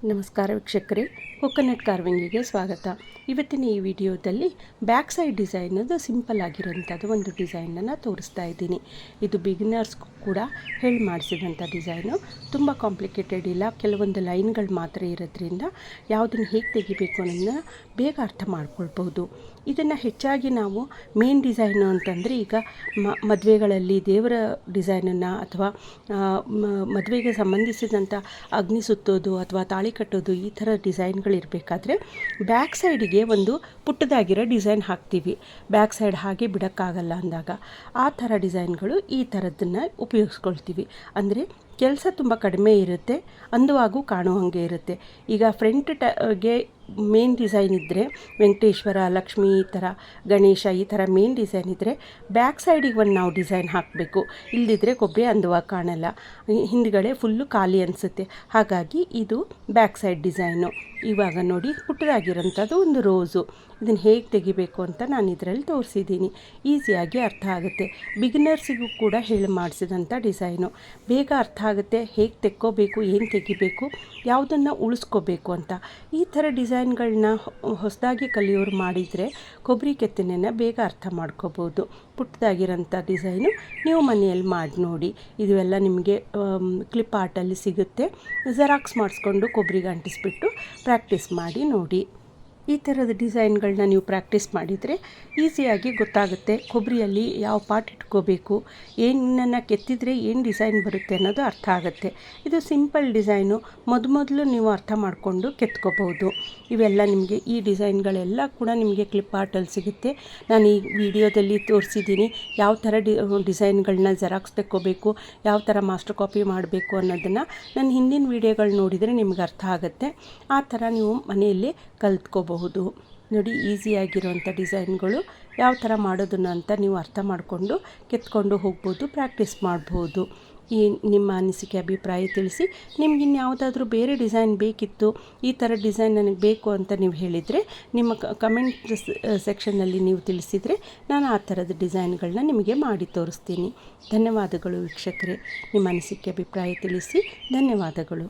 ನಮಸ್ಕಾರ ವೀಕ್ಷಕರೇ, ಕೊಕೊನಟ್ ಕಾರ್ವಿಂಗಿಗೆ ಸ್ವಾಗತ. ಇವತ್ತಿನ ಈ ವಿಡಿಯೋದಲ್ಲಿ ಬ್ಯಾಕ್ ಸೈಡ್ ಡಿಸೈನದು ಸಿಂಪಲ್ ಆಗಿರೋಂಥದ್ದು ಒಂದು ಡಿಸೈನನ್ನು ತೋರಿಸ್ತಾ ಇದ್ದೀನಿ. ಇದು ಬಿಗಿನರ್ಸ್ಗೂ ಕೂಡ ಹೇಳಿ ಮಾಡಿಸಿದಂಥ ಡಿಸೈನು. ತುಂಬ ಕಾಂಪ್ಲಿಕೇಟೆಡ್ ಇಲ್ಲ, ಕೆಲವೊಂದು ಲೈನ್ಗಳು ಮಾತ್ರ ಇರೋದ್ರಿಂದ ಯಾವುದನ್ನು ಹೇಗೆ ತೆಗಿಬೇಕು ಅನ್ನೋದನ್ನ ಬೇಗ ಅರ್ಥ ಮಾಡ್ಕೊಳ್ಬೋದು. ಇದನ್ನು ಹೆಚ್ಚಾಗಿ ನಾವು ಮೇನ್ ಡಿಸೈನು ಅಂತಂದರೆ ಈಗ ಮದುವೆಗಳಲ್ಲಿ ದೇವರ ಡಿಸೈನನ್ನು ಅಥವಾ ಮದುವೆಗೆ ಸಂಬಂಧಿಸಿದಂಥ ಅಗ್ನಿ ಸುತ್ತೋದು ಅಥವಾ ತಾಳಿ ಕಟ್ಟೋದು ಈ ಥರ ಡಿಸೈನ್ಗಳಿರಬೇಕಾದ್ರೆ ಬ್ಯಾಕ್ ಸೈಡಿಗೆ ಒಂದು ಪುಟ್ಟದಾಗಿರೋ ಡಿಸೈನ್ ಹಾಕ್ತೀವಿ. ಬ್ಯಾಕ್ ಸೈಡ್ ಹಾಗೆ ಬಿಡೋಕ್ಕಾಗಲ್ಲ ಅಂದಾಗ ಆ ಥರ ಡಿಸೈನ್ಗಳು ಈ ಥರದ್ದನ್ನು ಉಪಯೋಗಿಸ್ಕೊಳ್ತೀವಿ. ಅಂದರೆ ಕೆಲಸ ತುಂಬ ಕಡಿಮೆ ಇರುತ್ತೆ, ಅಂದವಾಗೂ ಕಾಣೋ ಹಾಗೆ ಇರುತ್ತೆ. ಈಗ ಫ್ರಂಟ್ಗೆ ಮೇನ್ ಡಿಸೈನ್ ಇದ್ದರೆ ವೆಂಕಟೇಶ್ವರ, ಲಕ್ಷ್ಮಿ, ಈ ಥರ ಗಣೇಶ ಈ ಥರ ಮೇನ್ ಡಿಸೈನ್ ಇದ್ದರೆ ಬ್ಯಾಕ್ ಸೈಡಿಗೆ ಒಂದು ನಾವು ಡಿಸೈನ್ ಹಾಕಬೇಕು. ಇಲ್ಲದಿದ್ದರೆ ಕೊಬ್ಬೆ ಅಂದವಾಗಿ ಕಾಣಲ್ಲ, ಹಿಂದ್ಗಡೆ ಫುಲ್ಲು ಖಾಲಿ ಅನಿಸುತ್ತೆ. ಹಾಗಾಗಿ ಇದು ಬ್ಯಾಕ್ ಸೈಡ್ ಡಿಸೈನು. ಇವಾಗ ನೋಡಿ, ಪುಟ್ಟದಾಗಿರೋಂಥದ್ದು ಒಂದು ರೋಸು. ಇದನ್ನು ಹೇಗೆ ತೆಗಿಬೇಕು ಅಂತ ನಾನು ಇದರಲ್ಲಿ ತೋರಿಸಿದ್ದೀನಿ. ಈಸಿಯಾಗಿ ಅರ್ಥ ಆಗುತ್ತೆ. ಬಿಗಿನರ್ಸಿಗೂ ಕೂಡ ಹೇಳಿ ಮಾಡಿಸಿದಂಥ ಡಿಸೈನು. ಬೇಗ ಅರ್ಥ ಆಗುತ್ತೆ, ಹೇಗೆ ತೆಕ್ಕೋಬೇಕು, ಏನು ತೆಗಿಬೇಕು, ಯಾವುದನ್ನು ಉಳಿಸ್ಕೋಬೇಕು ಅಂತ. ಈ ಥರ ಡಿಸೈನ್ಗಳನ್ನ ಹೊಸದಾಗಿ ಕಲಿಯೋರು ಮಾಡಿದರೆ ಕೊಬ್ಬರಿ ಕೆತ್ತನೆಯನ್ನು ಬೇಗ ಅರ್ಥ ಮಾಡ್ಕೋಬೋದು. ಪುಟ್ಟದಾಗಿರೋಂಥ ಡಿಸೈನು ನೀವು ಮನೆಯಲ್ಲಿ ಮಾಡಿ ನೋಡಿ. ಇದೆಲ್ಲ ನಿಮಗೆ ಕ್ಲಿಪ್ ಆರ್ಟಲ್ಲಿ ಸಿಗುತ್ತೆ. ಜೆರಾಕ್ಸ್ ಮಾಡಿಸ್ಕೊಂಡು ಕೊಬ್ಬರಿಗೆ ಅಂಟಿಸ್ಬಿಟ್ಟು ಪ್ರಾಕ್ಟೀಸ್ ಮಾಡಿ ನೋಡಿ. ಈ ಥರದ ಡಿಸೈನ್ಗಳನ್ನ ನೀವು ಪ್ರಾಕ್ಟೀಸ್ ಮಾಡಿದರೆ ಈಸಿಯಾಗಿ ಗೊತ್ತಾಗುತ್ತೆ ಕೊಬ್ಬರಿಯಲ್ಲಿ ಯಾವ ಪಾರ್ಟ್ ಇಟ್ಕೋಬೇಕು, ಏನನ್ನು ಕೆತ್ತಿದರೆ ಏನು ಡಿಸೈನ್ ಬರುತ್ತೆ ಅನ್ನೋದು ಅರ್ಥ ಆಗುತ್ತೆ. ಇದು ಸಿಂಪಲ್ ಡಿಸೈನು, ಮೊದಲು ನೀವು ಅರ್ಥ ಮಾಡಿಕೊಂಡು ಕೆತ್ಕೋಬೋದು. ಇವೆಲ್ಲ ನಿಮಗೆ ಈ ಡಿಸೈನ್ಗಳೆಲ್ಲ ಕೂಡ ನಿಮಗೆ ಕ್ಲಿಪ್ ಆರ್ಟಲ್ಲಿ ಸಿಗುತ್ತೆ. ನಾನು ಈ ವಿಡಿಯೋದಲ್ಲಿ ತೋರಿಸಿದ್ದೀನಿ ಯಾವ ಥರ ಡಿಸೈನ್ಗಳನ್ನ ಜೆರಾಕ್ಸ್ ತೆಕ್ಕೋಬೇಕು, ಯಾವ ಥರ ಮಾಸ್ಟರ್ ಕಾಪಿ ಮಾಡಬೇಕು ಅನ್ನೋದನ್ನು ನನ್ನ ಹಿಂದಿನ ವಿಡಿಯೋಗಳು ನೋಡಿದರೆ ನಿಮ್ಗೆ ಅರ್ಥ ಆಗುತ್ತೆ. ಆ ಥರ ನೀವು ಮನೆಯಲ್ಲಿ ಕಲ್ತ್ಕೋಬಹುದು. ನೋಡಿ, ಈಸಿಯಾಗಿರುವಂಥ ಡಿಸೈನ್ಗಳು ಯಾವ ಥರ ಮಾಡೋದನ್ನು ಅಂತ ನೀವು ಅರ್ಥ ಮಾಡಿಕೊಂಡು ಕೆತ್ಕೊಂಡು ಹೋಗ್ಬೋದು, ಪ್ರಾಕ್ಟೀಸ್ ಮಾಡ್ಬೋದು. ಈ ನಿಮ್ಮ ಅನಿಸಿಕೆ ಅಭಿಪ್ರಾಯ ತಿಳಿಸಿ. ನಿಮ್ಗೆ ಇನ್ಯಾವುದಾದ್ರೂ ಬೇರೆ ಡಿಸೈನ್ ಬೇಕಿತ್ತು, ಈ ಥರ ಡಿಸೈನ್ ನನಗೆ ಬೇಕು ಅಂತ ನೀವು ಹೇಳಿದರೆ ನಿಮ್ಮ ಕಮೆಂಟ್ ಸೆಕ್ಷನ್ನಲ್ಲಿ ನೀವು ತಿಳಿಸಿದರೆ ನಾನು ಆ ಥರದ ಡಿಸೈನ್ಗಳನ್ನ ನಿಮಗೆ ಮಾಡಿ ತೋರಿಸ್ತೀನಿ. ಧನ್ಯವಾದಗಳು ವೀಕ್ಷಕರೇ. ನಿಮ್ಮ ಅನಿಸಿಕೆ ಅಭಿಪ್ರಾಯ ತಿಳಿಸಿ. ಧನ್ಯವಾದಗಳು.